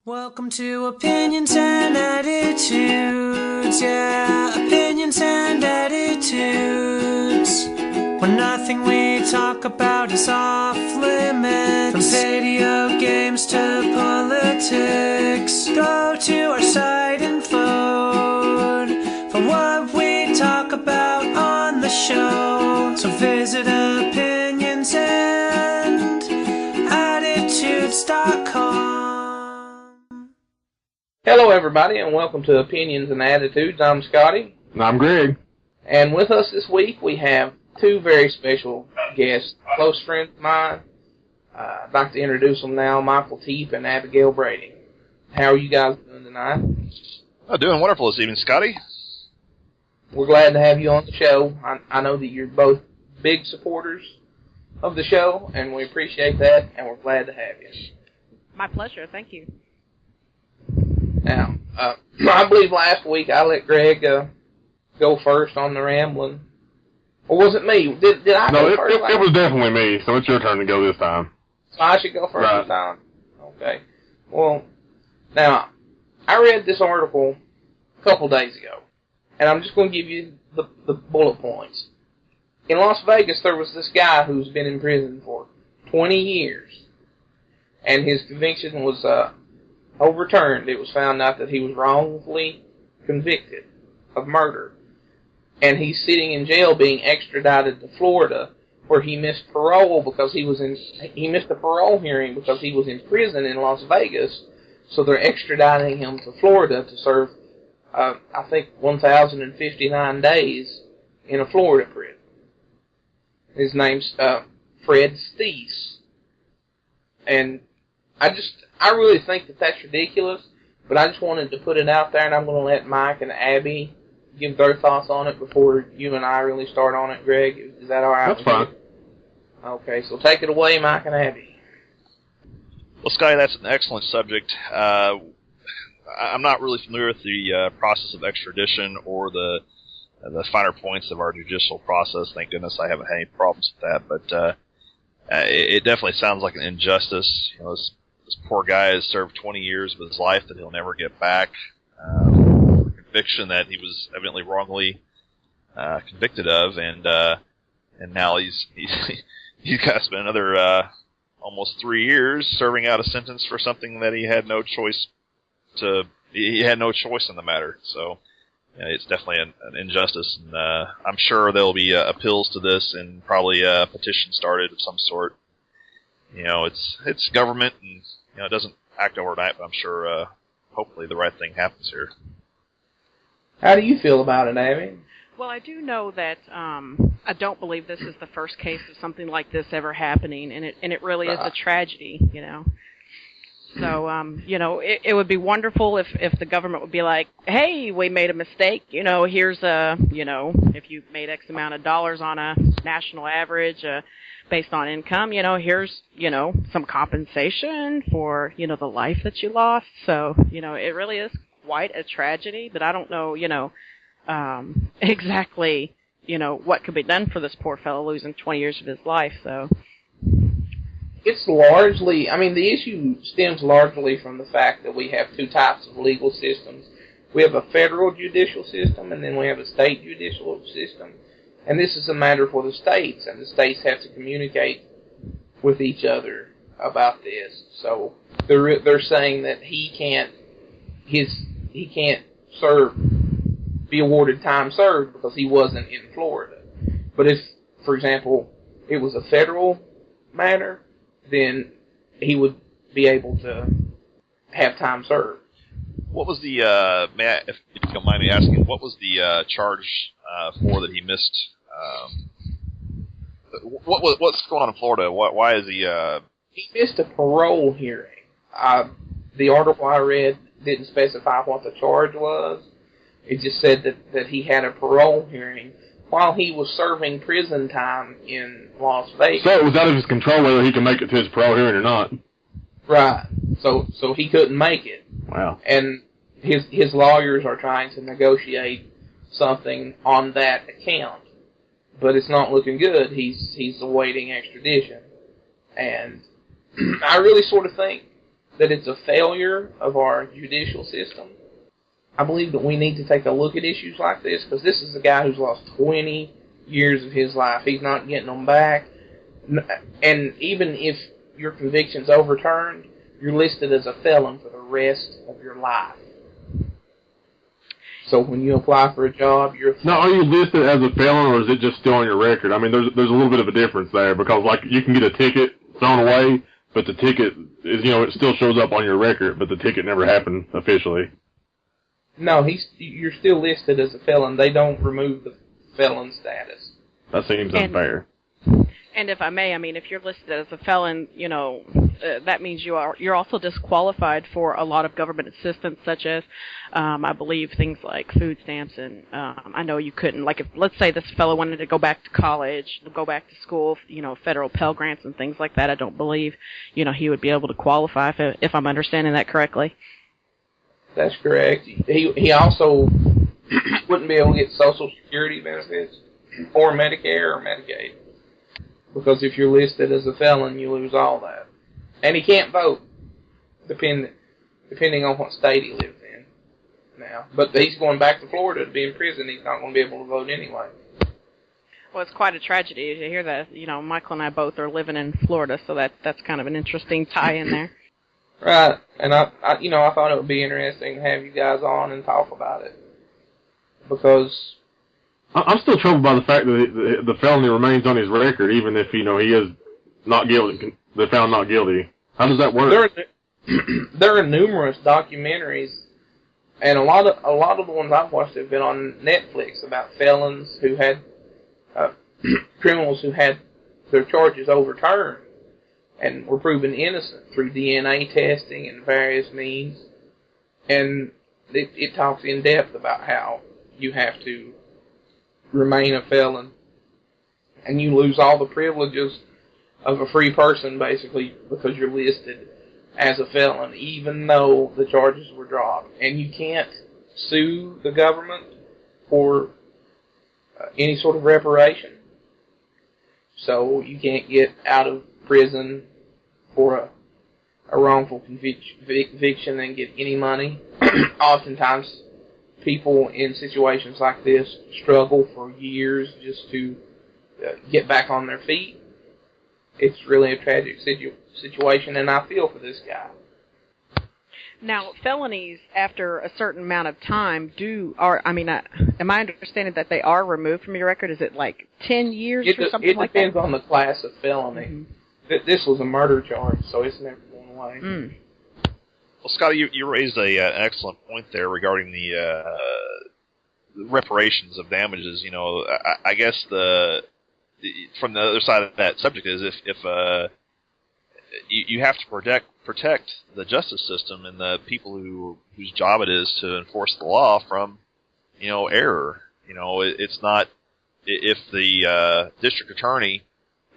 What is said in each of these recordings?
Welcome to Opinions and Attitudes, yeah, Opinions and Attitudes, where nothing we talk about is off limits, from video games to politics. Go to our site and vote for what we talk about on the show. So visit opinionsandattitudes.com. Hello everybody, and welcome to Opinions and Attitudes. I'm Scottye. And I'm Greg. And with us this week we have two very special guests, close friends of mine. I'd like to introduce them now, Michael Teep and Abigail Brady. How are you guys doing tonight? Oh, doing wonderful this evening, Scottye. We're glad to have you on the show. I know that you're both big supporters of the show, and we appreciate that, and we're glad to have you. My pleasure, thank you. Now, I believe last week I let Greg go first on the rambling. Or was it me? Did I go first? No, it was definitely me, so it's your turn to go this time. So I should go first this time? Okay. Well, now, I read this article a couple days ago, and I'm just going to give you the bullet points. In Las Vegas, there was this guy who's been in prison for 20 years, and his conviction was overturned. It was found out that he was wrongfully convicted of murder, and he's sitting in jail being extradited to Florida, where he missed parole because he missed a parole hearing because he was in prison in Las Vegas. So they're extraditing him to Florida to serve, I think, 1,059 days in a Florida prison. His name's Fred Steele, and I really think that that's ridiculous, but I just wanted to put it out there, and I'm going to let Mike and Abby give their thoughts on it before you and I really start on it, Greg. Is that all right? That's fine. Okay, so take it away, Mike and Abby. Well, Scottye, that's an excellent subject. I'm not really familiar with the process of extradition or the finer points of our judicial process. Thank goodness I haven't had any problems with that, but it definitely sounds like an injustice. You know, this poor guy has served 20 years of his life that he'll never get back for a conviction that he was evidently wrongly convicted of, and now he's got to spend another almost 3 years serving out a sentence for something that he had no choice in the matter. So it's definitely an injustice, and I'm sure there'll be appeals to this and probably a petition started of some sort. You know, it's government, and you know, it doesn't act overnight, but I'm sure hopefully the right thing happens here. How do you feel about it, Abby? Well, I do know that I don't believe this is the first case of something like this ever happening, and it really is a tragedy, you know. So, you know, it would be wonderful if the government would be like, hey, we made a mistake, you know, here's you know, if you made X amount of dollars on a national average based on income, you know, here's, you know, some compensation for, you know, the life that you lost. So, you know, it really is quite a tragedy, but I don't know, you know, exactly, you know, what could be done for this poor fellow losing 20 years of his life, so. It's largely, I mean, the issue stems largely from the fact that we have two types of legal systems. We have a federal judicial system, and then we have a state judicial system. And this is a matter for the states, and the states have to communicate with each other about this. So they're saying that he can't be awarded time served because he wasn't in Florida. But if, for example, it was a federal matter, then he would be able to have time served. What was the, if you don't mind me asking, what was the charge for that he missed? What's going on in Florida? Why is he... He missed a parole hearing. The article I read didn't specify what the charge was. It just said that he had a parole hearing while he was serving prison time in Las Vegas. So it was out of his control whether he can make it to his parole hearing or not. Right. So he couldn't make it. Wow. And his lawyers are trying to negotiate something on that account. But it's not looking good. He's awaiting extradition. And I really sort of think that it's a failure of our judicial system. I believe that we need to take a look at issues like this, because this is a guy who's lost 20 years of his life. He's not getting them back. And even if your conviction's overturned, you're listed as a felon for the rest of your life. So when you apply for a job, you're a felon. Now, are you listed as a felon, or is it just still on your record? I mean, there's a little bit of a difference there, because, like, you can get a ticket thrown away, but the ticket is, it still shows up on your record, but the ticket never happened officially. No, you're still listed as a felon. They don't remove the felon status. That seems unfair. And if I may, I mean, if you're listed as a felon, that means you're also disqualified for a lot of government assistance, such as, I believe, things like food stamps, and I know you couldn't, like, if, let's say this fellow wanted to go back to college, go back to school, federal Pell Grants and things like that, I don't believe, he would be able to qualify, if I'm understanding that correctly. That's correct. He also wouldn't be able to get Social Security benefits or Medicare or Medicaid, because if you're listed as a felon, you lose all that. And he can't vote, depending on what state he lives in now. But he's going back to Florida to be in prison. He's not going to be able to vote anyway. Well, it's quite a tragedy to hear that. Michael and I both are living in Florida, so that's kind of an interesting tie-in there. Right, and I thought it would be interesting to have you guys on and talk about it, because I'm still troubled by the fact that the felony remains on his record, even if he is not guilty. They're found not guilty. How does that work? There are numerous documentaries, and a lot of the ones I've watched have been on Netflix about felons who had criminals who had their charges overturned and were proven innocent through DNA testing and various means. And it talks in depth about how you have to remain a felon, and you lose all the privileges of a free person, basically, because you're listed as a felon, even though the charges were dropped. And you can't sue the government for any sort of reparation. So you can't get out of prison for a wrongful conviction and get any money. Oftentimes, people in situations like this struggle for years just to get back on their feet. It's really a tragic situation, and I feel for this guy. Now, felonies, after a certain amount of time, am I understanding that they are removed from your record? Is it like 10 years or something like that? It depends on the class of felony. Mm-hmm. This was a murder charge, so it's never going away. Mm. Well, Scottye, you raised an excellent point there regarding the reparations of damages. I guess from the other side of that subject is if you have to protect the justice system and the people whose job it is to enforce the law from error. It's not, if the district attorney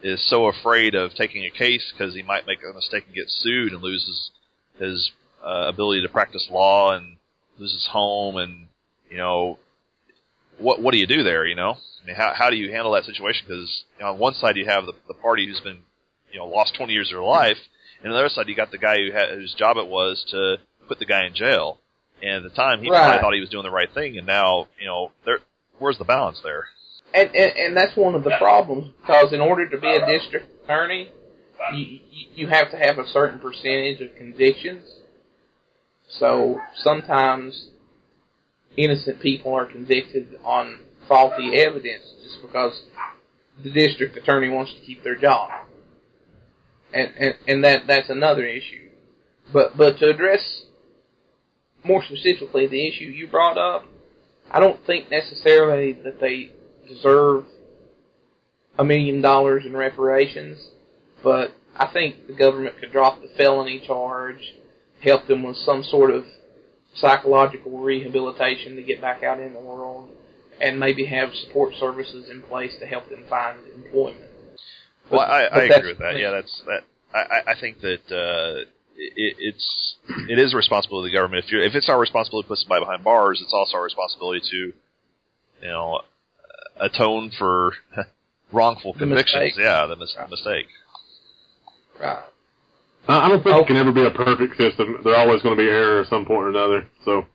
is so afraid of taking a case because he might make a mistake and get sued and lose his ability to practice law and lose his home, and what do you do there? I mean, how do you handle that situation? Because on one side you have the party who's been lost 20 years of their life, and on the other side you got the guy whose job it was to put the guy in jail, and at the time he probably thought he was doing the right thing, and now where's the balance there? And that's one of the problems, because in order to be a district attorney, you have to have a certain percentage of convictions. So sometimes innocent people are convicted on faulty evidence just because the district attorney wants to keep their job. And that's another issue. But to address more specifically the issue you brought up, I don't think necessarily that they deserve $1 million in reparations, but I think the government could drop the felony charge, help them with some sort of psychological rehabilitation to get back out in the world, and maybe have support services in place to help them find employment. Well, I agree with that. Yeah, I think that it is a responsibility of the government. If it's our responsibility to put somebody behind bars, it's also our responsibility to atone for wrongful convictions. Mistake. Yeah, the mistake. Right. I don't think it can ever be a perfect system. There's always going to be error at some point or another. So.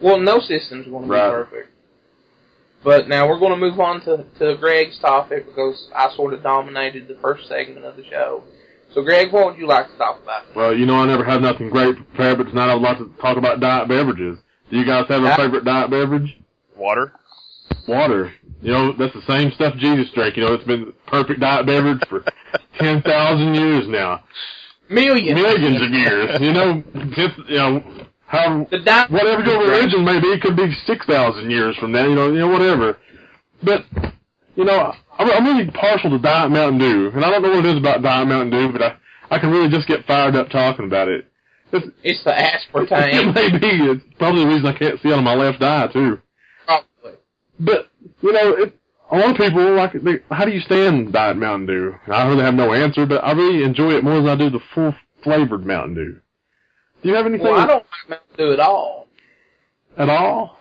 Well, no system's going to be perfect. But now we're going to move on to Greg's topic because I sort of dominated the first segment of the show. So, Greg, what would you like to talk about? Well, I never have nothing great prepared, but tonight I would like to talk about diet beverages. Do you guys have a favorite diet beverage? Water. Water. That's the same stuff Jesus drank. It's been the perfect diet beverage for 10,000 years now. Millions of years. Whatever your religion may be, it could be 6,000 years from now, whatever. But, I'm really partial to Diet Mountain Dew, and I don't know what it is about Diet Mountain Dew, but I can really just get fired up talking about it. It's the aspartame. It may be. It's probably the reason I can't see it on my left eye, too. Probably. But, a lot of people, how do you stand Diet Mountain Dew? I really have no answer, but I really enjoy it more than I do the full-flavored Mountain Dew. Do you have anything? Well, I don't like Mountain Dew at all. At all?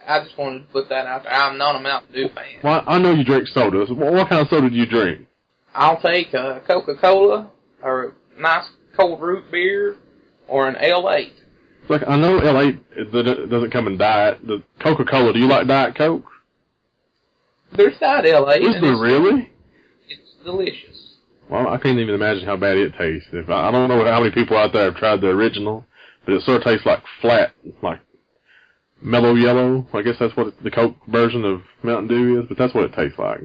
I just wanted to put that out there. I'm not a Mountain Dew fan. Well, I know you drink sodas. What kind of soda do you drink? I'll take a Coca-Cola or a nice cold root beer or an L8. I know L8 doesn't come in diet. The Coca-Cola, do you like Diet Coke? There's Diet L8. Is there really? It's delicious. Well, I can't even imagine how bad it tastes. I don't know how many people out there have tried the original, but it sort of tastes like flat, like mellow yellow. I guess that's what the Coke version of Mountain Dew is, but that's what it tastes like.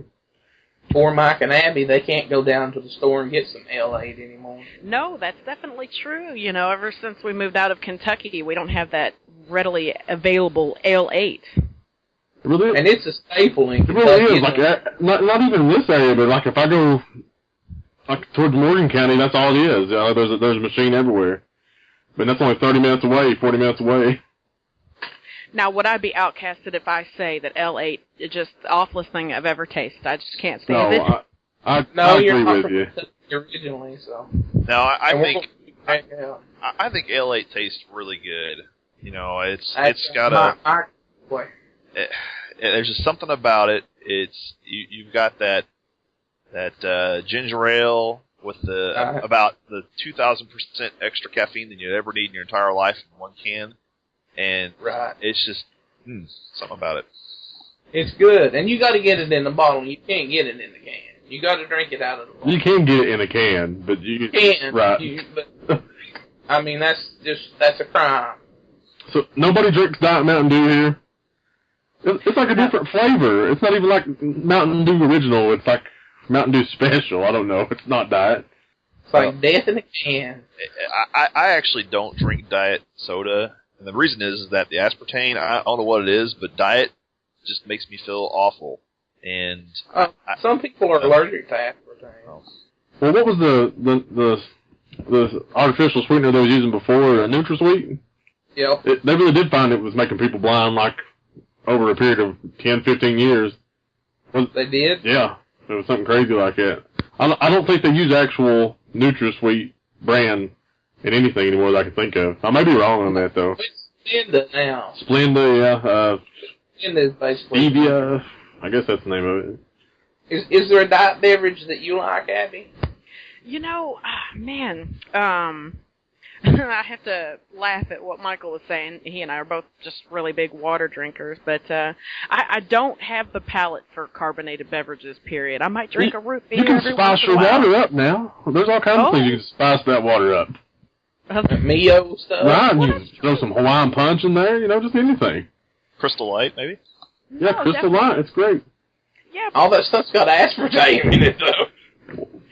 Poor Mike and Abby, they can't go down to the store and get some L8 anymore. No, that's definitely true. Ever since we moved out of Kentucky, we don't have that readily available L8. Really? And it's a staple in Kentucky. It really is. Not even this area, but if I go towards Morgan County, that's all it is. There's a machine everywhere. But that's only 30 minutes away, 40 minutes away. Now, would I be outcasted if I say that L8 is just the awfulest thing I've ever tasted? I just can't stand it. I agree with you. Originally, so. No, I think L8 tastes really good. It's got there's just something about it. You've got that ginger ale with about the 2,000% extra caffeine than you'd ever need in your entire life in one can. And it's just something about it. It's good, and you got to get it in the bottle. You can't get it in the can. You got to drink it out of the bottle. You can get it in a can, but you can. Right. But I mean, that's a crime. So nobody drinks Diet Mountain Dew here. It's like a different flavor. It's not even like Mountain Dew original. It's like Mountain Dew special. I don't know. It's not diet. It's like death in a can. I actually don't drink diet soda. And the reason is that the aspartame, I don't know what it is, but diet just makes me feel awful. And some people are allergic to aspartame. Well, what was the artificial sweetener they was using before, NutraSweet? Yep. They really did find it was making people blind, over a period of 10, 15 years. They did? Yeah. It was something crazy like that. I don't think they use actual NutraSweet brand in anything anymore that I can think of. I may be wrong on that, though. It's Splenda now. Splenda, yeah. Splenda is basically... Stevia, I guess that's the name of it. Is there a diet beverage that you like, Abby? I have to laugh at what Michael was saying. He and I are both just really big water drinkers, but I don't have the palate for carbonated beverages, period. I might drink a root beer every once in a while. You can spice your water up now. There's all kinds of things you can spice that water up. Mio stuff. Right, you can throw some Hawaiian Punch in there, just anything. Crystal Light, maybe? Yeah, Crystal Light, it's great. Yeah. All that stuff's got aspartame in it, though.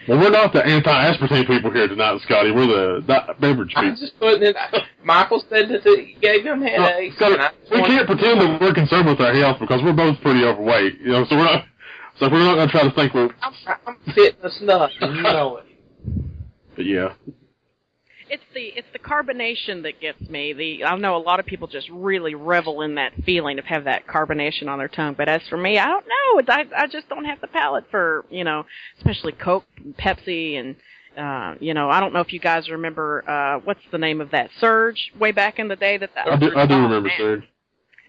Well, we're not the anti-aspartame people here tonight, Scotty. We're the beverage people. I'm just putting it. Michael said that it gave him headaches. Scotty, we can't pretend that we're concerned with our health because we're both pretty overweight. So we're not. So we're not going to try to think we're. I'm fitness nut, and you know it. But yeah. It's the carbonation that gets me. I know a lot of people just really revel in that feeling of have that carbonation on their tongue. But as for me, I don't know. I just don't have the palate for especially Coke, and Pepsi, and I don't know if you guys remember what's the name of that Surge way back in the day I do remember Surge.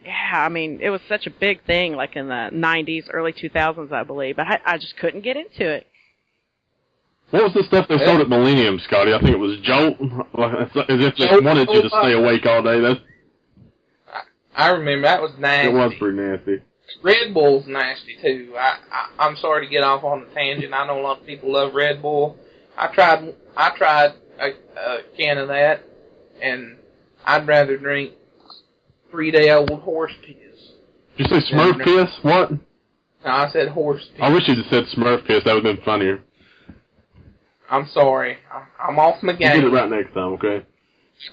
Yeah, I mean it was such a big thing, like in the '90s, early 2000s, I believe. But I just couldn't get into it. What was the stuff they sold at Millennium, Scotty? I think it was Jolt. As if they wanted you to stay awake all day. I remember that was nasty. It was pretty nasty. Red Bull's nasty too. I'm sorry to get off on the tangent. I know a lot of people love Red Bull. I tried a can of that, and I'd rather drink 3-day-old horse piss. Did you say Smurf piss? What? No, I said horse piss. I wish you'd have said Smurf piss. That would have been funnier. I'm sorry. I'm off my game. You get it right next time, okay?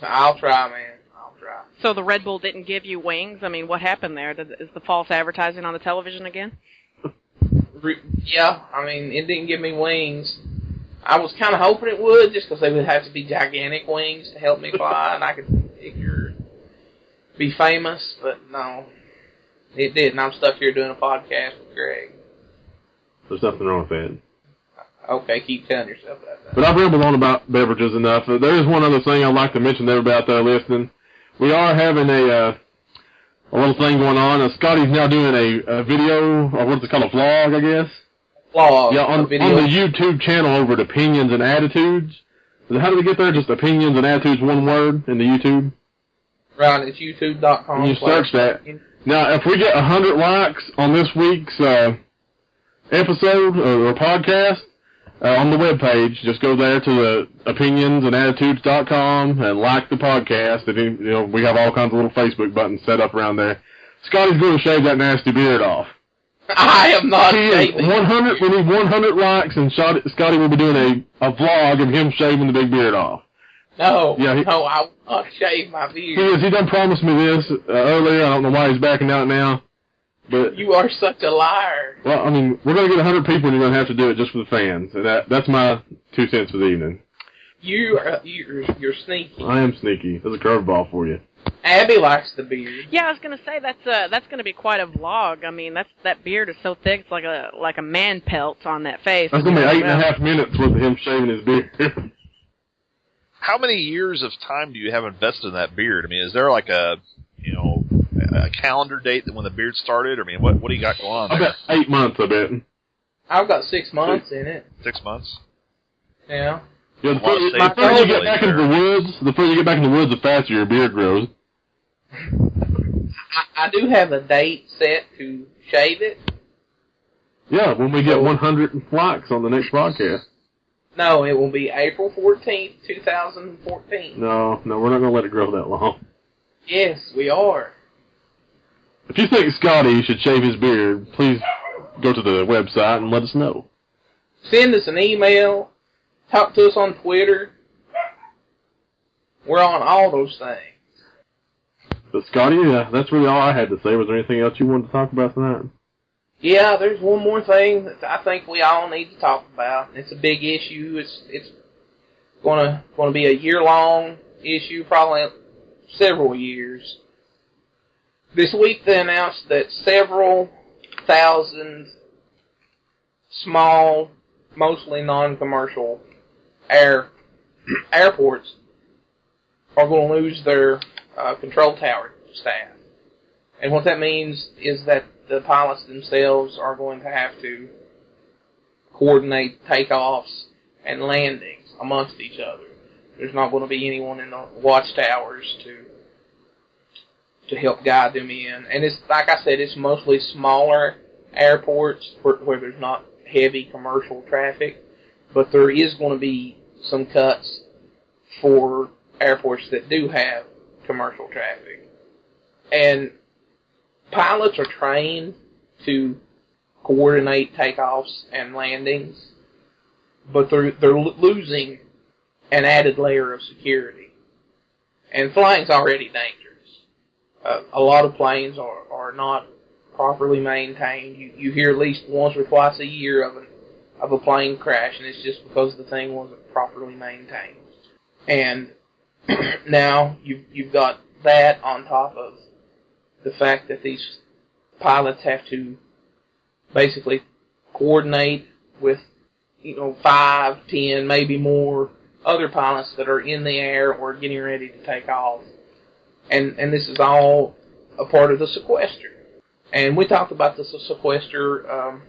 I'll try, man. I'll try. So the Red Bull didn't give you wings? I mean, what happened there? Is the false advertising on the television again? Yeah, I mean, it didn't give me wings. I was kind of hoping it would, just because they would have to be gigantic wings to help me fly, and I could be famous, but no, it didn't. I'm stuck here doing a podcast with Greg. There's nothing wrong with that. Okay, keep telling yourself that. But I've rambled on about beverages enough. There is one other thing I'd like to mention to everybody out there listening. We are having a little thing going on. Scotty's now doing a video, or what's it called, a vlog, I guess? Vlog. Yeah, on the YouTube channel over at Opinions and Attitudes. How did we get there? Just Opinions and Attitudes, one word, in the YouTube? Right, it's youtube.com. You search that. Now, if we get 100 likes on this week's episode or podcast, on the webpage, just go there to the opinionsandattitudes.com and like the podcast. And, we have all kinds of little Facebook buttons set up around there. Scotty's going to shave that nasty beard off. I am not shaving. 100. We need 100 likes, and Scotty will be doing a vlog of him shaving the big beard off. No, I will not shave my beard. He done promised me this earlier. I don't know why he's backing out now. But you are such a liar. Well, I mean, we're going to get 100 people, and you're going to have to do it just for the fans. And that's my 2 cents for the evening. You're sneaky. I am sneaky. There's a curveball for you. Abby likes the beard. Yeah, I was gonna say that's gonna be quite a vlog. I mean, that beard is so thick, it's like a man pelt on that face. That's gonna be 8.5 minutes worth of him shaving his beard. How many years of time do you have invested in that beard? I mean, is there like a calendar date that when the beard started? I mean, what do you got going on there? About 8 months, I bet. I've got 6 months in it. 6 months? Yeah. Yeah, the further you get back into the woods, the faster your beard grows. I do have a date set to shave it. Yeah, when we get 100 likes on the next podcast. No, it will be April 14th, 2014. No, we're not going to let it grow that long. Yes, we are. If you think Scotty should shave his beard, please go to the website and let us know. Send us an email. Talk to us on Twitter. We're on all those things. But Scotty, that's really all I had to say. Was there anything else you wanted to talk about tonight? Yeah, there's one more thing that I think we all need to talk about. It's a big issue. It's gonna be a year-long issue, probably several years. This week they announced that several thousand small, mostly non-commercial airports are going to lose their control tower staff. And what that means is that the pilots themselves are going to have to coordinate takeoffs and landings amongst each other. There's not going to be anyone in the watchtowers to help guide them in. And it's, like I said, it's mostly smaller airports where there's not heavy commercial traffic. But there is going to be some cuts for airports that do have commercial traffic. And pilots are trained to coordinate takeoffs and landings, but they're losing an added layer of security. And flying's already dangerous. A lot of planes are not properly maintained. You hear at least once or twice a year of a plane crash, and it's just because the thing wasn't properly maintained. And now you've got that on top of the fact that these pilots have to basically coordinate with 5, 10, maybe more other pilots that are in the air or getting ready to take off. And this is all a part of the sequester. And we talked about the sequester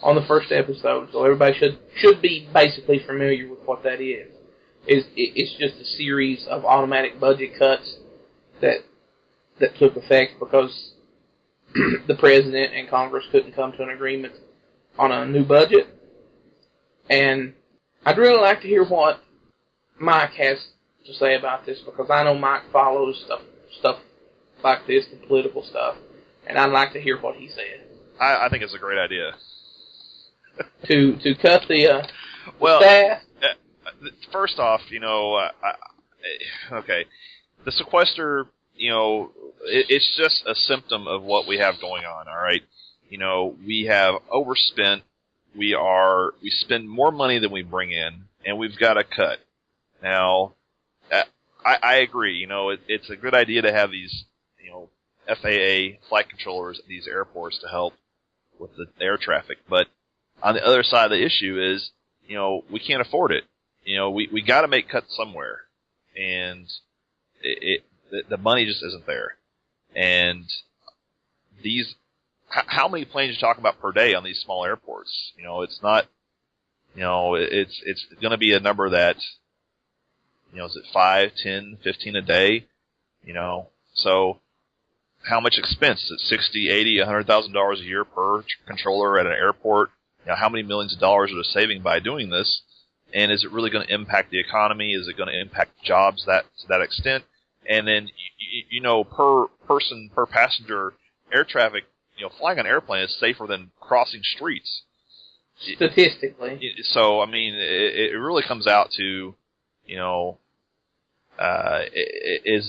on the first episode, so everybody should be basically familiar with what that is. It's just a series of automatic budget cuts that took effect because the president and Congress couldn't come to an agreement on a new budget. And I'd really like to hear what Mike has to say about this, because I know Mike follows stuff like this, the political stuff, and I'd like to hear what he said. I think it's a great idea. to cut the well, staff? First off, okay, the sequester, it's just a symptom of what we have going on, all right? We have overspent. We spend more money than we bring in, and we've got to cut. Now, I agree. It's a good idea to have these, FAA flight controllers at these airports to help with the air traffic. But on the other side of the issue is, we can't afford it. We got to make cuts somewhere, and the money just isn't there. And how many planes are you talking about per day on these small airports? It's not, it's going to be a number that, is it 5, 10, 15 a day? So how much expense? Is it $60, $80, $100,000 a year per controller at an airport? How many millions of dollars are they saving by doing this? And is it really going to impact the economy? Is it going to impact jobs to that extent? And then, per person, per passenger air traffic, flying an airplane is safer than crossing streets. Statistically. So, I mean, it really comes out to, is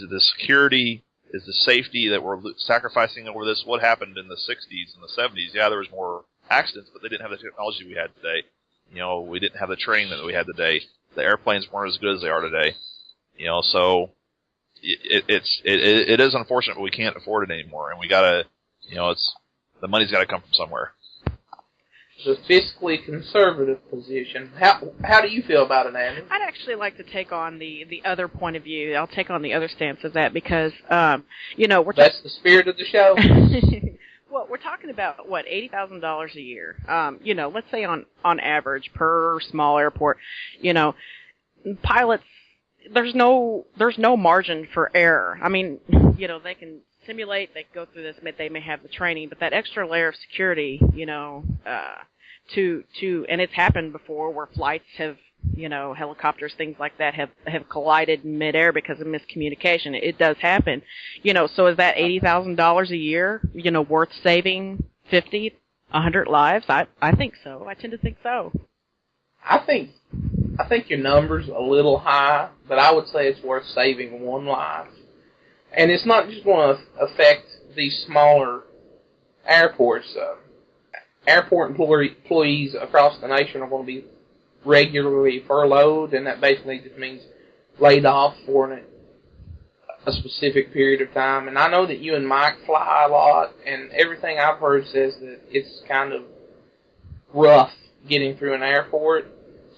the security, is the safety that we're sacrificing over this? What happened in the 60s and the 70s? Yeah, there was more accidents, but they didn't have the technology we had today. We didn't have the training that we had today. The airplanes weren't as good as they are today. So it is unfortunate, but we can't afford it anymore, and we gotta, the money's got to come from somewhere. The fiscally conservative position. How do you feel about it, Andy? I'd actually like to take on the other point of view. I'll take on the other stance of that because, we're that's the spirit of the show. Well, we're talking about what, $80,000 a year. Let's say on average per small airport. Pilots, there's no margin for error. I mean, they can simulate, they can go through this, they may have the training, but that extra layer of security, and it's happened before where flights have, helicopters, things like that have collided in midair because of miscommunication. It does happen. So is that $80,000 a year, worth saving 50, 100 lives? I think so. I tend to think so. I think your number's a little high, but I would say it's worth saving one life. And it's not just going to affect these smaller airports. Airport employees across the nation are going to be regularly furloughed, and that basically just means laid off for a specific period of time. And I know that you and Mike fly a lot, and everything I've heard says that it's kind of rough getting through an airport.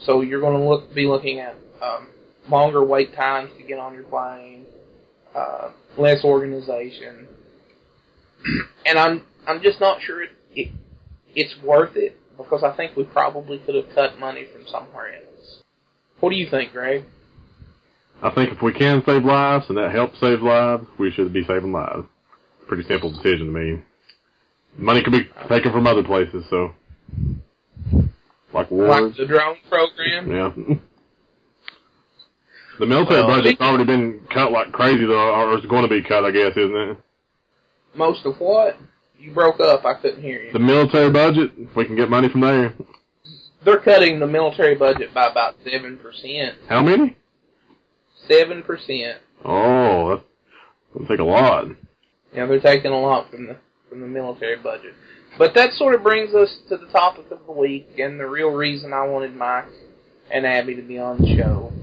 So you're going to be looking at longer wait times to get on your plane, less organization, and I'm just not sure it's worth it, because I think we probably could have cut money from somewhere else. What do you think, Greg? I think if we can save lives and that helps save lives, we should be saving lives. Pretty simple decision to me. Money could be taken from other places, so like wars. Like the drone program? Yeah. The military budget's already been cut like crazy, though, or it's going to be cut, I guess, isn't it? Most of what? You broke up. I couldn't hear you. The military budget, if we can get money from there. They're cutting the military budget by about 7%. How many? 7%. Oh, that's going to take a lot. Yeah, they're taking a lot from the military budget. But that sort of brings us to the topic of the week, and the real reason I wanted Mike and Abby to be on the show.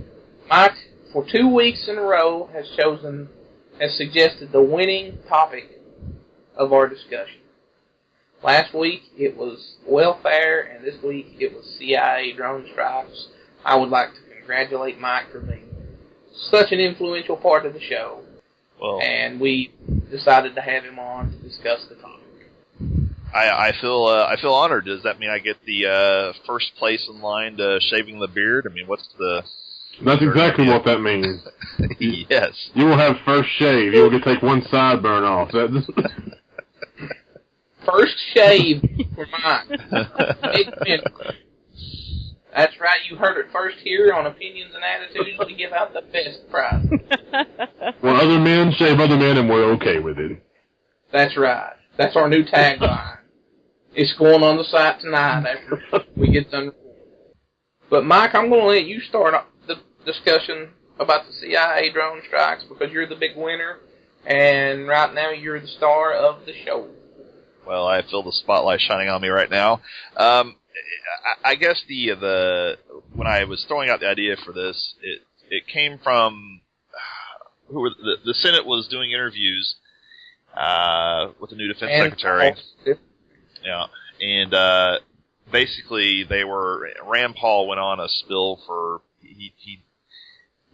Mike, for 2 weeks in a row, has suggested the winning topic of our discussion. Last week it was welfare, and this week it was CIA drone strikes. I would like to congratulate Mike for being such an influential part of the show. Well, and we decided to have him on to discuss the topic. I feel honored. Does that mean I get the first place in line to shaving the beard? I mean, what's the... That's exactly what that means. Yes. You will have first shave. You will get to take one sideburn off. First shave for mine. That's right. You heard it first here on Opinions and Attitudes. We give out the best prize. When other men shave other men, and we're okay with it. That's right. That's our new tagline. It's going on the site tonight after we get done. But Mike, I'm going to let you start the discussion about the CIA drone strikes because you're the big winner, and right now you're the star of the show. Well, I feel the spotlight shining on me right now. I guess the when I was throwing out the idea for this, it came from the Senate was doing interviews with the new defense secretary. Yeah, and basically Rand Paul went on a spill for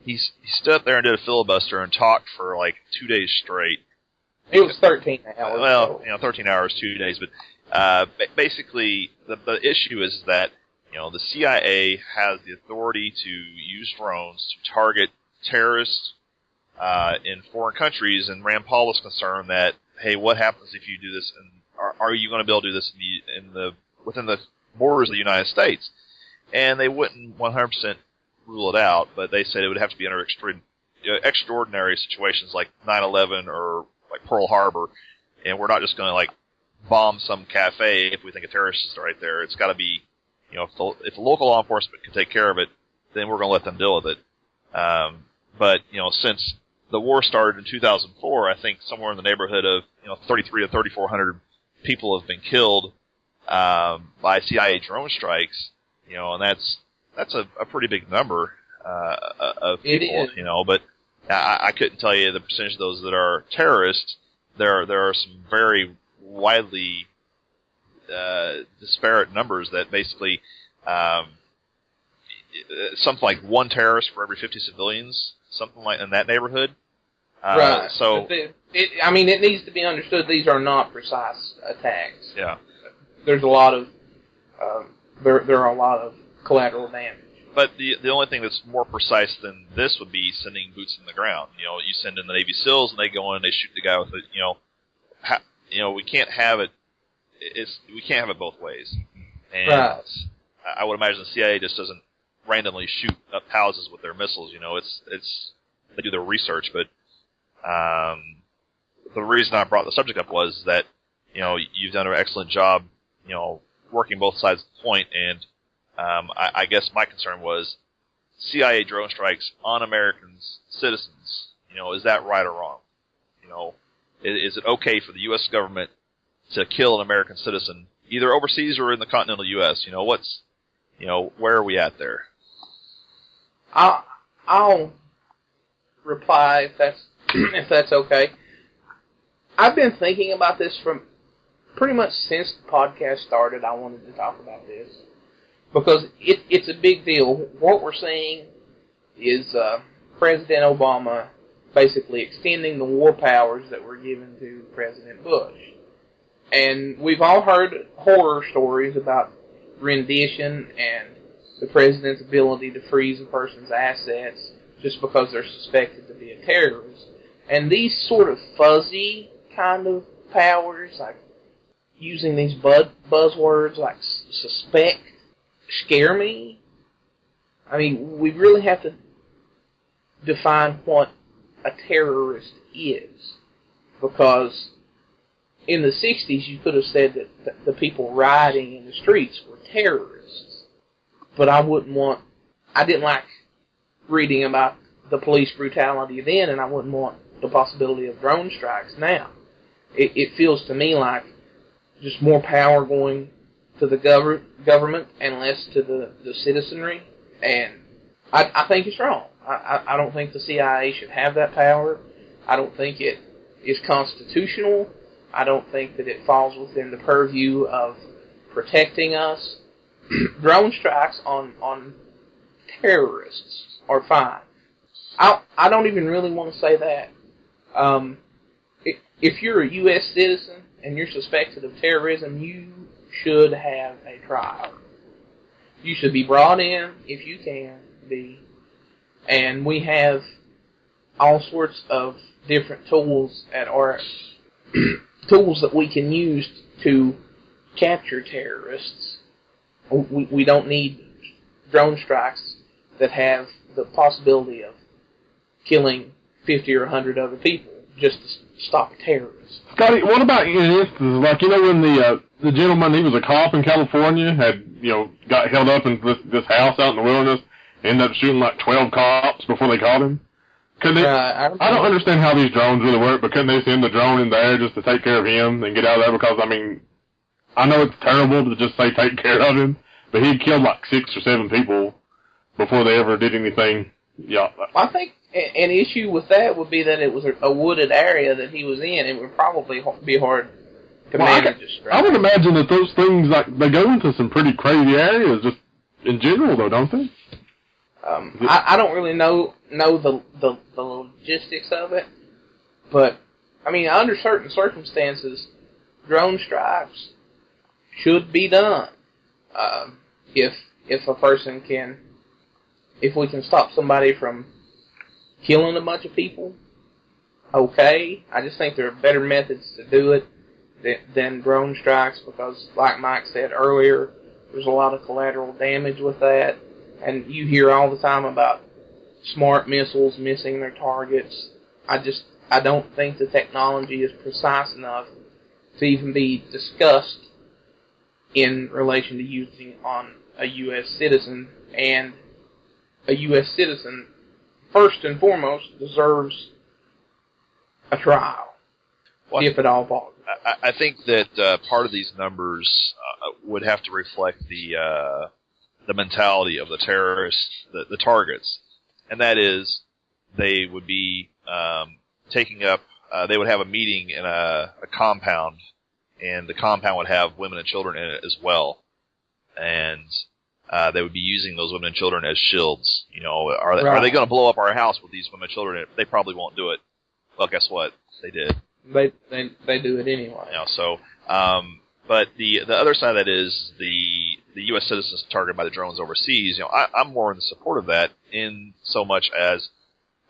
he stood up there and did a filibuster and talked for like 2 days straight. It was 13 hours. Well, 13 hours, 2 days, but basically the issue is that the CIA has the authority to use drones to target terrorists in foreign countries, and Rand Paul was concerned that, hey, what happens if you do this, and are you going to be able to do this within the borders of the United States? And they wouldn't 100% rule it out, but they said it would have to be under extraordinary situations like 9/11 or like Pearl Harbor, and we're not just going to like bomb some cafe if we think a terrorist is right there. It's got to be, if the local law enforcement can take care of it, then we're going to let them deal with it. But since the war started in 2004, I think somewhere in the neighborhood of 3,300 to 3,400 people have been killed by CIA drone strikes. And that's a pretty big number of people. It is. But I couldn't tell you the percentage of those that are terrorists. There are some very widely disparate numbers that basically something like one terrorist for every 50 civilians, something like in that neighborhood. Right. So it needs to be understood these are not precise attacks. Yeah. There's a lot of there are a lot of collateral damage. But the only thing that's more precise than this would be sending boots in the ground. You send in the Navy SEALs and they go in and they shoot the guy with it. We can't have it. We can't have it both ways. And right. I would imagine the CIA just doesn't randomly shoot up houses with their missiles. It's they do their research. But the reason I brought the subject up was that you've done an excellent job. Working both sides of the point, and I guess my concern was CIA drone strikes on American citizens. Is that right or wrong? Is it okay for the U.S. government to kill an American citizen, either overseas or in the continental U.S.? Where are we at there? I'll reply if that's okay. I've been thinking about this from pretty much since the podcast started. I wanted to talk about this because it's a big deal. What we're seeing is President Obama basically extending the war powers that were given to President Bush. And we've all heard horror stories about rendition and the president's ability to freeze a person's assets just because they're suspected to be a terrorist. And these sort of fuzzy kind of powers, like using these buzzwords like suspect, scare me. I mean, we really have to define what a terrorist is, because in the 60s you could have said that the people rioting in the streets were terrorists, but I didn't like reading about the police brutality then, and I wouldn't want the possibility of drone strikes now. It feels to me like just more power going to the government and less to the citizenry, and I think it's wrong. I don't think the CIA should have that power. I don't think it is constitutional. I don't think that it falls within the purview of protecting us. Drone strikes on terrorists are fine. I don't even really want to say that. If you're a U.S. citizen and you're suspected of terrorism, you should have a trial. You should be brought in, if you can be, and we have all sorts of different tools at our tools that we can use to capture terrorists. We don't need drone strikes that have the possibility of killing 50 or 100 other people just to stop a terrorist. Scotty, what about instances like, when the gentleman, he was a cop in California, had, got held up in this house out in the wilderness, ended up shooting like 12 cops before they caught him? I don't understand how these drones really work, but couldn't they send the drone in there just to take care of him and get out of there? Because, I know it's terrible to just say take care of him, but he killed like 6 or 7 people before they ever did anything. Yeah. I think an issue with that would be that it was a wooded area that he was in. It would probably be hard to manage. I would imagine that those things, they go into some pretty crazy areas just in general, though, don't they? I don't really know the logistics of it, but, under certain circumstances, drone strikes should be done. If a person can, if we can stop somebody from killing a bunch of people, okay. I just think there are better methods to do it than drone strikes because, like Mike said earlier, there's a lot of collateral damage with that. And you hear all the time about smart missiles missing their targets. I don't think the technology is precise enough to even be discussed in relation to using on a U.S. citizen. And a U.S. citizen, first and foremost, deserves a trial, if at all possible. I think that part of these numbers would have to reflect the mentality of the terrorists, the targets, and that is they would be taking up. They would have a meeting in a compound, and the compound would have women and children in it as well, and they would be using those women and children as shields. Are they going to blow up our house with these women and children? They probably won't do it. Well, guess what? They did. They do it anyway. But the other side of that is the U.S. citizens targeted by the drones overseas. I'm more in support of that in so much as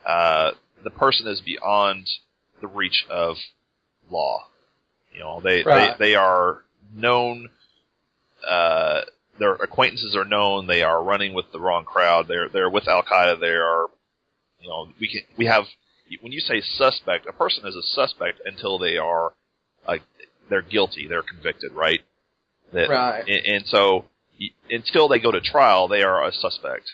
the person is beyond the reach of law. They are known. Their acquaintances are known. They are running with the wrong crowd. They're with Al Qaeda. They are. We have. When you say suspect, a person is a suspect until they are. They're guilty. They're convicted, right? Right. And so, until they go to trial, they are a suspect.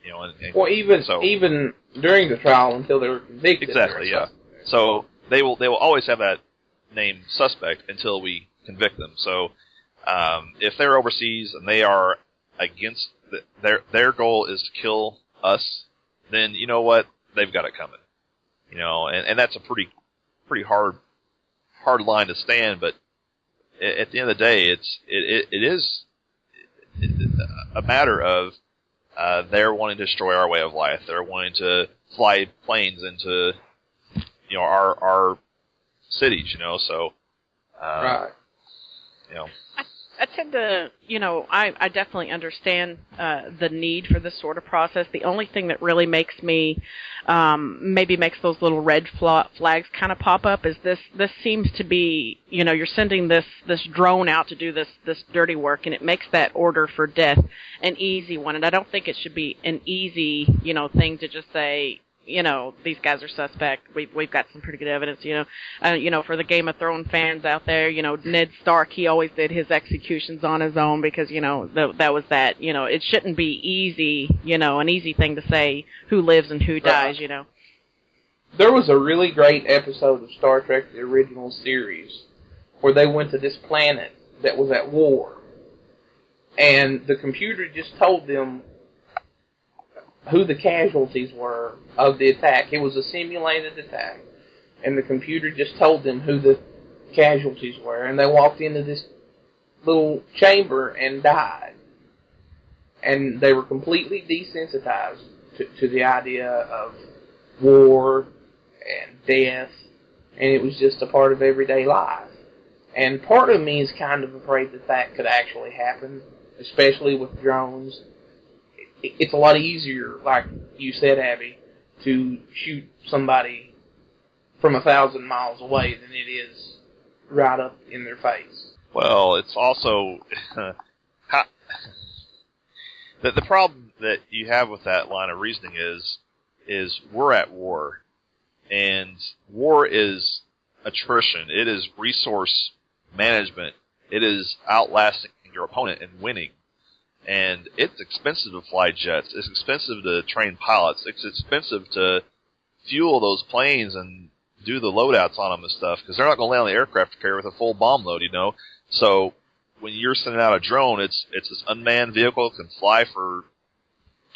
Even during the trial, until they were convicted. Exactly. Yeah. So they will always have that name suspect until we convict them. So, if they're overseas and they are against their goal is to kill us, then you know what? They've got it coming. And that's a pretty hard line to stand, but at the end of the day, it is a matter of they're wanting to destroy our way of life. They're wanting to fly planes into our cities. So right. I tend to, I definitely understand the need for this sort of process. The only thing that really makes me, maybe makes those little red flags kind of pop up is this seems to be, you're sending this drone out to do this dirty work, and it makes that order for death an easy one. And I don't think it should be an easy, thing to just say, these guys are suspect. We've got some pretty good evidence, for the Game of Thrones fans out there, Ned Stark, he always did his executions on his own because, that was that, it shouldn't be easy, an easy thing to say who lives and who dies, There was a really great episode of Star Trek, the original series, where they went to this planet that was at war. And the computer just told them who the casualties were of the attack. It was a simulated attack. And the computer just told them who the casualties were. And they walked into this little chamber and died. And they were completely desensitized to the idea of war and death. And it was just a part of everyday life. And part of me is kind of afraid that that could actually happen, especially with drones. It's a lot easier, like you said, Abby, to shoot somebody from 1,000 miles away than it is right up in their face. Well, it's also the problem that you have with that line of reasoning is we're at war, and war is attrition. It is resource management. It is outlasting your opponent and winning. And it's expensive to fly jets. It's expensive to train pilots. It's expensive to fuel those planes and do the loadouts on them and stuff, because they're not going to land on the aircraft carrier with a full bomb load, you know. So when you're sending out a drone, it's this unmanned vehicle that can fly for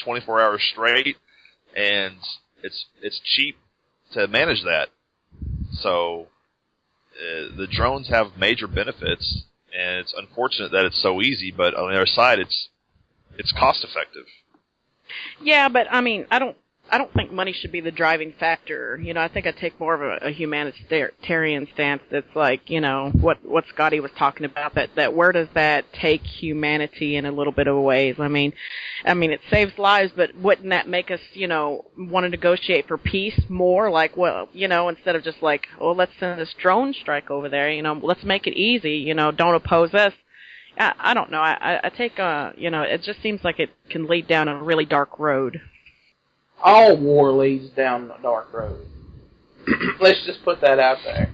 24 hours straight, and it's cheap to manage that. So the drones have major benefits, and it's unfortunate that it's so easy, but on the other side, it's cost effective. Yeah, but I mean, I don't think money should be the driving factor. You know, I think I take more of a humanitarian stance. That's like, you know, what Scottye was talking about. That where does that take humanity in a little bit of ways? I mean, it saves lives, but wouldn't that make us, you know, want to negotiate for peace more? Like, well, you know, instead of just like, oh, let's send this drone strike over there. You know, let's make it easy. You know, don't oppose us. I don't know. I take you know, it just seems like it can lead down a really dark road. All war leads down a dark road. Let's just put that out there.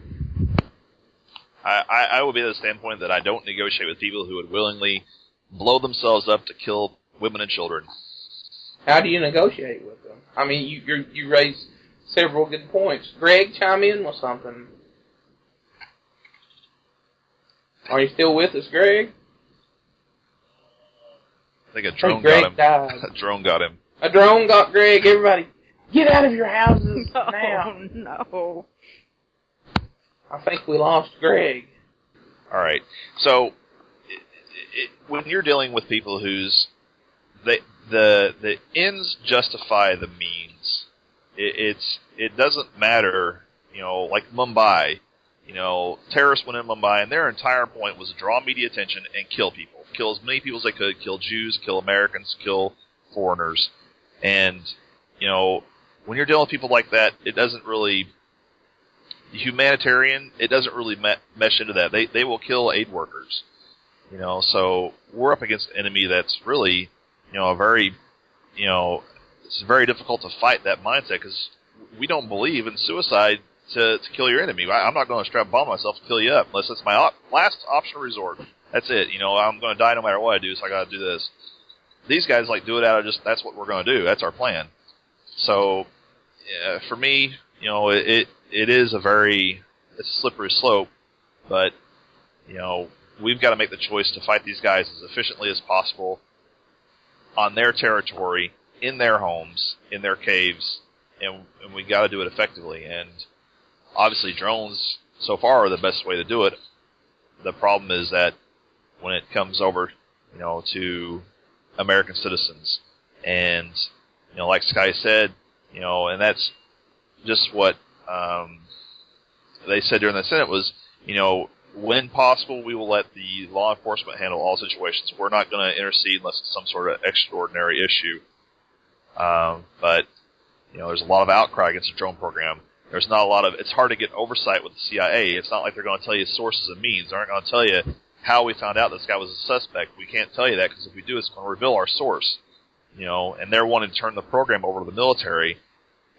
I will be at the standpoint that I don't negotiate with people who would willingly blow themselves up to kill women and children. How do you negotiate with them? I mean, you raised several good points. Greg, chime in with something. Are you still with us, Greg? I think a drone Greg got him. Died. A drone got him. A drone got Greg. Everybody, get out of your houses now. No. I think we lost Greg. All right. So, when you're dealing with people whose the ends justify the means, it doesn't matter. You know, like Mumbai. You know, terrorists went in Mumbai, and their entire point was to draw media attention and kill people. Kill as many people as they could. Kill Jews, kill Americans, kill foreigners. And, you know, when you're dealing with people like that, it doesn't really... Humanitarian, it doesn't really mesh into that. They will kill aid workers. You know, so we're up against an enemy that's really, you know, a very... You know, it's very difficult to fight that mindset, because we don't believe in suicide to kill your enemy. I'm not going to strap a bomb myself to kill you up unless it's my last option of resort. That's it. You know, I'm going to die no matter what I do, so I got to do this. These guys like do it out of just, that's what we're going to do. That's our plan. So, for me, you know, it is it's a slippery slope, but, you know, we've got to make the choice to fight these guys as efficiently as possible on their territory, in their homes, in their caves, and we got to do it effectively. And obviously, drones so far are the best way to do it. The problem is that when it comes over, you know, to American citizens, and, you know, like Scottye said, you know, and that's just what they said during the Senate was, you know, when possible, we will let the law enforcement handle all situations. We're not going to intercede unless it's some sort of extraordinary issue. But, you know, there's a lot of outcry against the drone program. There's not a lot of, it's hard to get oversight with the CIA. It's not like they're going to tell you sources and means. They aren't going to tell you how we found out this guy was a suspect. We can't tell you that, because if we do, it's going to reveal our source. You know, and they're wanting to turn the program over to the military.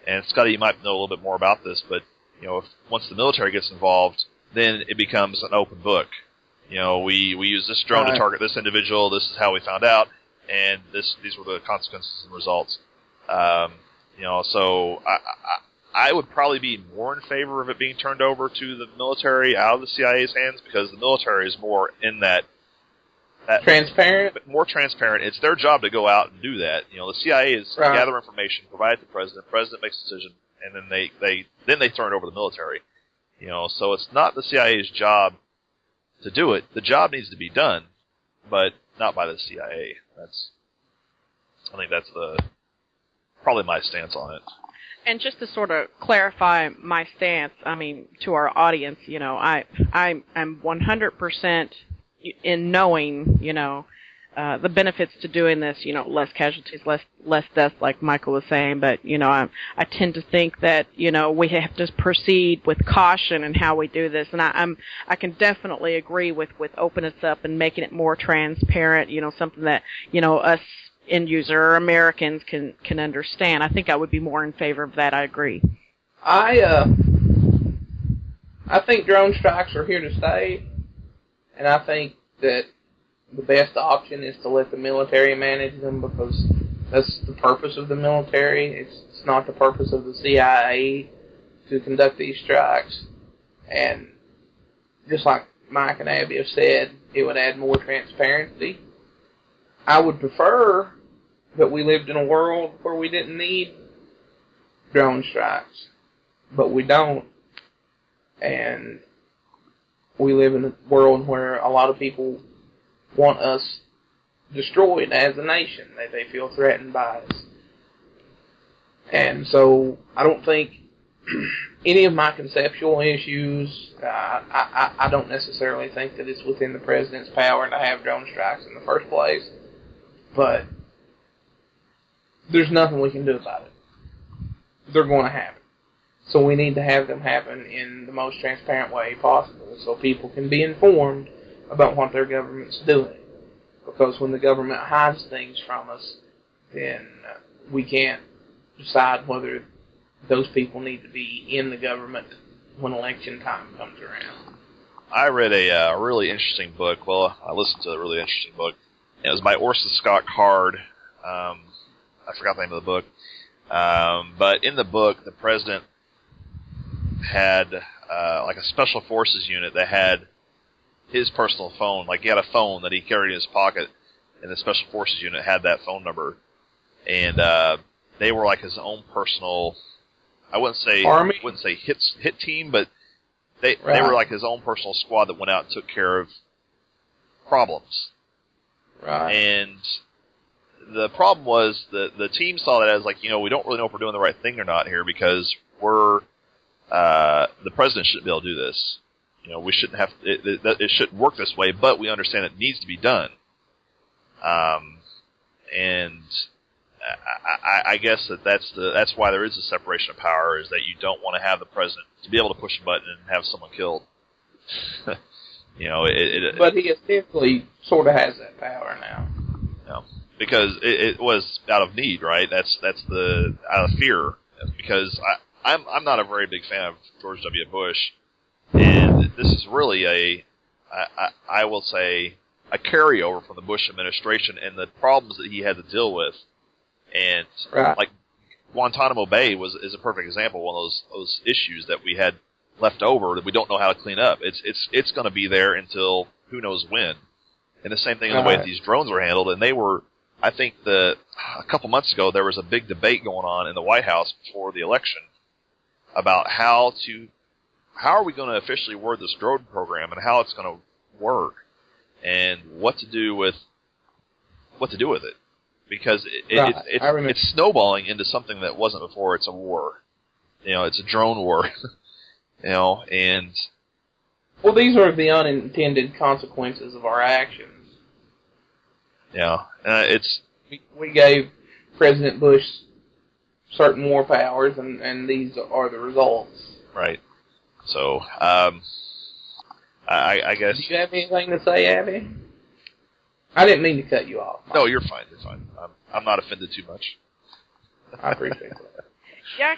And Scottye, you might know a little bit more about this, but, you know, once the military gets involved, then it becomes an open book. You know, we use this drone to target this individual. This is how we found out, and these were the consequences and results. You know, so I would probably be more in favor of it being turned over to the military out of the CIA's hands, because the military is more in that transparent, more transparent. It's their job to go out and do that. You know, the CIA is gather information, provide it to the president. The president makes a decision, and then they turn it over to the military. You know, so it's not the CIA's job to do it. The job needs to be done, but not by the CIA. I think that's probably my stance on it. And just to sort of clarify my stance, I mean, to our audience, you know, I'm 100% in knowing, you know, the benefits to doing this, you know, less casualties, less deaths, like Michael was saying. But, you know, I tend to think that, you know, we have to proceed with caution in how we do this. And I can definitely agree with opening this up and making it more transparent, you know, something that, you know, us end user or Americans can understand. I think I would be more in favor of that. I agree. I think drone strikes are here to stay, and I think that the best option is to let the military manage them, because that's the purpose of the military. It's not the purpose of the CIA to conduct these strikes. And just like Mike and Abby have said, it would add more transparency. I would prefer that we lived in a world where we didn't need drone strikes, but we don't. And we live in a world where a lot of people want us destroyed as a nation. They feel threatened by us. And so I don't think any of my conceptual issues, I don't necessarily think that it's within the president's power to have drone strikes in the first place. But there's nothing we can do about it. They're going to happen. So we need to have them happen in the most transparent way possible, so people can be informed about what their government's doing. Because when the government hides things from us, then we can't decide whether those people need to be in the government when election time comes around. I read a really interesting book. Well, I listened to a really interesting book. It was by Orson Scott Card. I forgot the name of the book. But in the book, the president had like a special forces unit that had his personal phone. Like, he had a phone that he carried in his pocket, and the special forces unit had that phone number. And they were like his own personal, I wouldn't say Army? hit team, but they were like his own personal squad that went out and took care of problems. Right. And the problem was the team saw that as like, you know, we don't really know if we're doing the right thing or not here, because we're the president shouldn't be able to do this. You know, we shouldn't have it shouldn't work this way, but we understand it needs to be done. And I guess that's why there is a separation of power, is that you don't want to have the president to be able to push a button and have someone killed. You know, but he essentially sort of has that power now. You know, because it was out of need, right? That's the out of fear. Because I'm not a very big fan of George W. Bush, and this is really I will say a carryover from the Bush administration and the problems that he had to deal with. And like Guantanamo Bay is a perfect example of one of those issues that we had left over that we don't know how to clean up. It's going to be there until who knows when. And the same thing in the way that these drones were handled. And they were, I think a couple months ago, there was a big debate going on in the White House before the election about how are we going to officially word this drone program and how it's going to work and what to do with it. Because it's snowballing into something that wasn't before. It's a war. You know, it's a drone war. You know, and well, these are the unintended consequences of our actions. Yeah, we gave President Bush certain war powers, and these are the results. Right. So, I guess. Do you have anything to say, Abby? I didn't mean to cut you off, Mike. No, you're fine. You're fine. I'm not offended too much. I appreciate that. Yeah,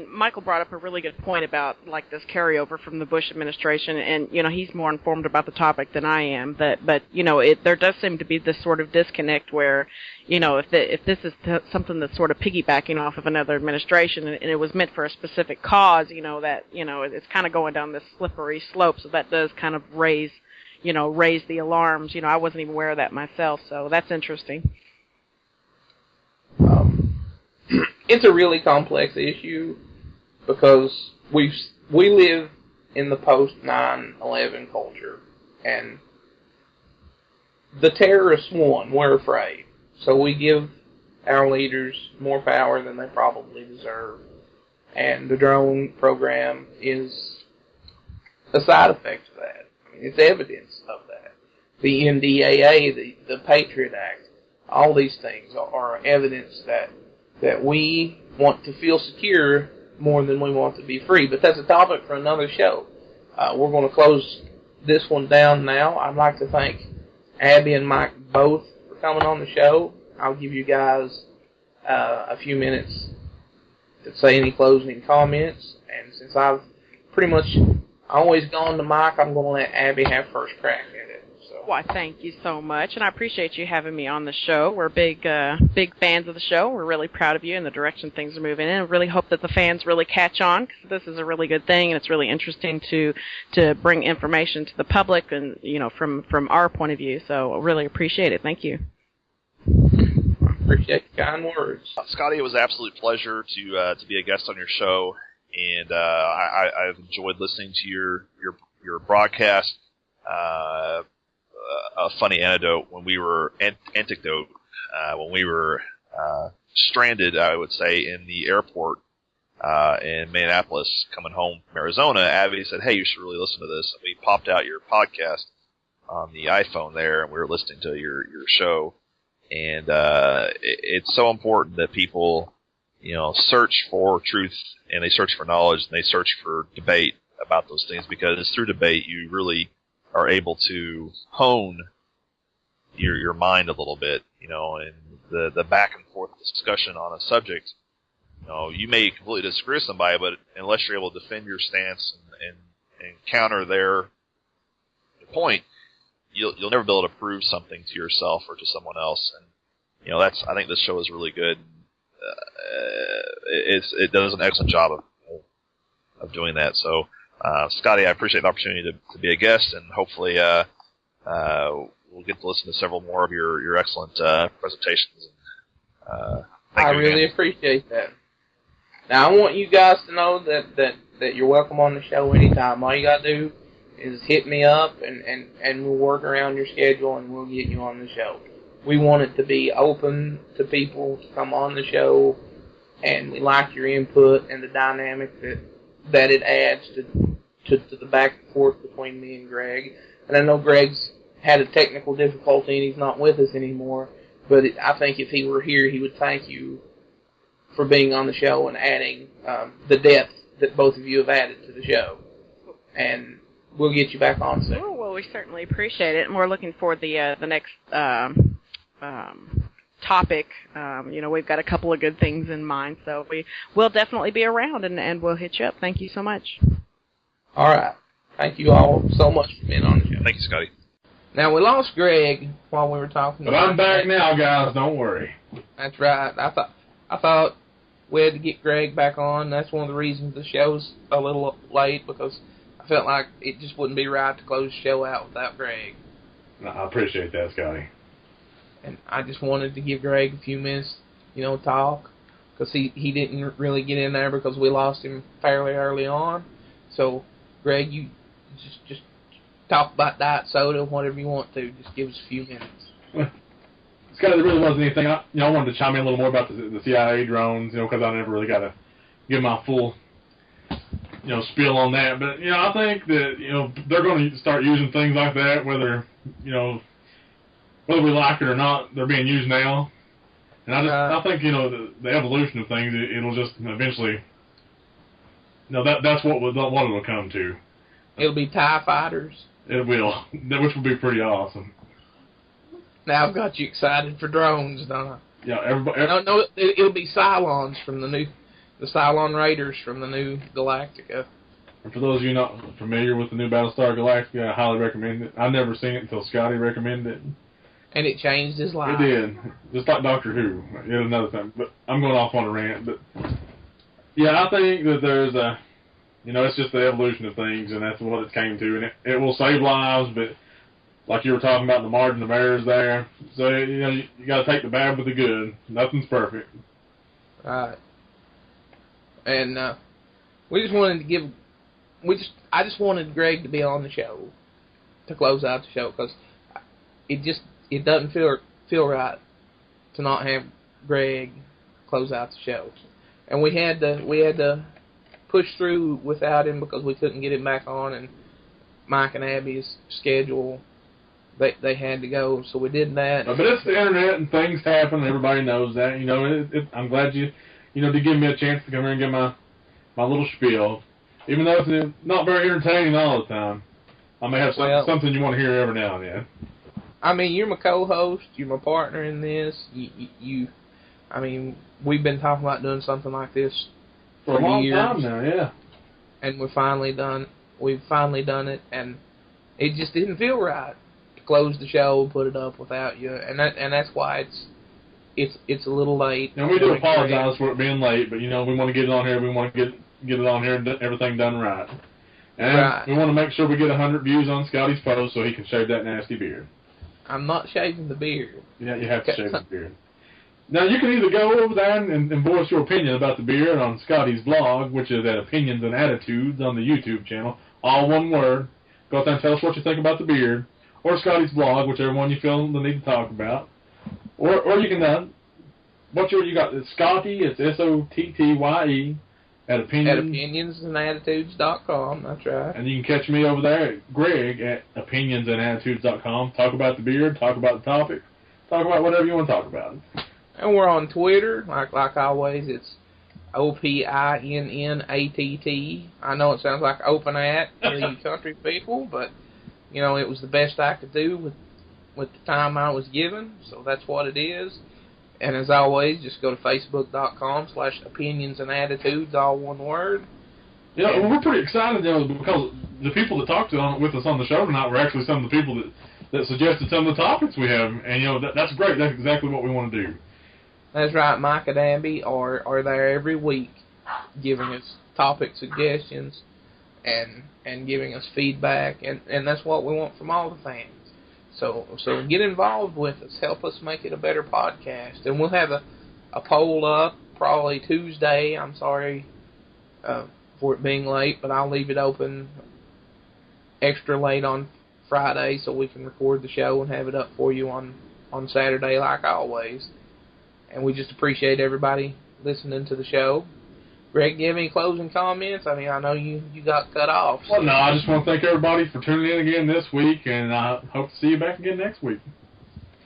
Michael brought up a really good point about, like, this carryover from the Bush administration, and, you know, he's more informed about the topic than I am, but you know, there does seem to be this sort of disconnect where, you know, if this is something that's sort of piggybacking off of another administration, and it was meant for a specific cause, you know, that, you know, it's kind of going down this slippery slope, so that does kind of raise the alarms. You know, I wasn't even aware of that myself, so that's interesting. It's a really complex issue because we live in the post 9/11 culture, and the terrorists won. We're afraid, so we give our leaders more power than they probably deserve. and the drone program is a side effect of that. I mean, it's evidence of that. The NDAA, the Patriot Act, all these things are evidence that we want to feel secure more than we want to be free. But that's a topic for another show. We're going to close this one down now. I'd like to thank Abby and Mike both for coming on the show. I'll give you guys a few minutes to say any closing comments. And since I've pretty much always gone to Mike, I'm going to let Abby have first crack at it. So. Why, thank you so much, and I appreciate you having me on the show. We're big fans of the show. We're really proud of you and the direction things are moving in. I really hope that the fans really catch on, because this is a really good thing, and it's really interesting to bring information to the public, and from our point of view. So I really appreciate it. Thank you. Appreciate the kind words. Scottye, it was an absolute pleasure to be a guest on your show, and I've enjoyed listening to your broadcast. A funny anecdote when we were stranded, I would say, in the airport in Minneapolis, coming home from Arizona. Abby said, "Hey, you should really listen to this." And we popped out your podcast on the iPhone there, and we were listening to your show. And it's so important that people, search for truth, and they search for knowledge, and they search for debate about those things, because through debate you really are able to hone your mind a little bit, and the back and forth discussion on a subject. You may completely disagree with somebody, but unless you're able to defend your stance and counter their point, you'll never be able to prove something to yourself or to someone else. And I think this show is really good. It does an excellent job of doing that. So, Scottye, I appreciate the opportunity to be a guest, and hopefully we'll get to listen to several more of your excellent presentations. I really appreciate that. Now, I want you guys to know that you're welcome on the show anytime. All you got to do is hit me up, and we'll work around your schedule, and we'll get you on the show. We want it to be open to people to come on the show, and we like your input and the dynamic that it adds to the back and forth between me and Greg. And I know Greg's had a technical difficulty and he's not with us anymore, but I think if he were here, he would thank you for being on the show and adding the depth that both of you have added to the show. And we'll get you back on soon. Oh, well, we certainly appreciate it, and we're looking for the next topic. We've got a couple of good things in mind, so we'll definitely be around, and we'll hit you up. Thank you so much. All right. Thank you all so much for being on the show. Thank you, Scottye. Now, we lost Greg while we were talking. But I'm back now, guys. Don't worry. That's right. I thought we had to get Greg back on. That's one of the reasons the show's a little late, because I felt like it just wouldn't be right to close the show out without Greg. No, I appreciate that, Scottye. And I just wanted to give Greg a few minutes, talk, because he didn't really get in there because we lost him fairly early on. So, Greg, you just talk about diet soda, whatever you want to. Just give us a few minutes. Well, Scotty, there really wasn't anything. I wanted to chime in a little more about the CIA drones, because I never really got to give my full, spiel on that. But, I think that, they're going to start using things like that, whether we like it or not, they're being used now. And I think, the evolution of things, it'll just eventually, that's what it'll come to. It'll be TIE fighters. It will, which will be pretty awesome. Now I've got you excited for drones, don't I? Yeah, everybody. No, it'll be Cylons from the Cylon Raiders from the new Galactica. And for those of you not familiar with the new Battlestar Galactica, I highly recommend it. I've never seen it until Scottye recommended it. And it changed his life. It did. Just like Doctor Who. It was another thing. But I'm going off on a rant. But yeah, I think that there's a, it's just the evolution of things, and that's what it came to. And it will save lives, but like you were talking about the margin of errors there. So, you got to take the bad with the good. Nothing's perfect. Right. And we just wanted to give, I just wanted Greg to be on the show to close out the show, because it doesn't feel right to not have Greg close out the show. And we had to pushed through without him because we couldn't get him back on, and Mike and Abby's schedule, they had to go, so we did that. But it's the internet, and things happen. Everybody knows that. You know, I'm glad you did give me a chance to come here and give my little spiel, even though it's not very entertaining all the time. I may have something you want to hear every now and then. I mean, you're my co-host. You're my partner in this. I mean, we've been talking about doing something like this for a long years time now, yeah. And we've finally done it, and it just didn't feel right to close the show, put it up without you, and that's why it's a little late. And we do apologize for it being late, but we want to get it on here. We want to get it on here and everything done right. And we want to make sure we get 100 views on Scotty's post so he can shave that nasty beard. I'm not shaving the beard. Yeah, you have to shave the beard. Now, you can either go over there and voice your opinion about the beard on Scotty's blog, which is at Opinions and Attitudes on the YouTube channel, all one word. Go out there and tell us what you think about the beard, or Scotty's blog, whichever one you feel the need to talk about. Or you can, you got? It's Scottye, it's Sottye, at opinionsandattitudes.com, that's right. And you can catch me over there at Greg at opinionsandattitudes.com. Talk about the beard, talk about the topic, talk about whatever you want to talk about. And we're on Twitter, like always. It's OPINNATT. I know it sounds like open at for you country people, but it was the best I could do with the time I was given, so that's what it is. And as always, just go to facebook.com/opinionsandattitudes, all one word. We're pretty excited because the people that talked with us on the show tonight were actually some of the people that suggested some of the topics we have, and that's great. That's exactly what we want to do. That's right. Mike and Abby are there every week, giving us topic suggestions and giving us feedback, and that's what we want from all the fans. So get involved with us. Help us make it a better podcast. And we'll have a poll up probably Tuesday. I'm sorry for it being late, but I'll leave it open extra late on Friday so we can record the show and have it up for you on Saturday like always. And we just appreciate everybody listening to the show. Greg, do you have any closing comments? I mean, I know you got cut off. So. Well, no, I just want to thank everybody for tuning in again this week, and I hope to see you back again next week.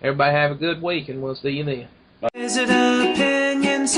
Everybody have a good week, and we'll see you then. Bye. Visit opinions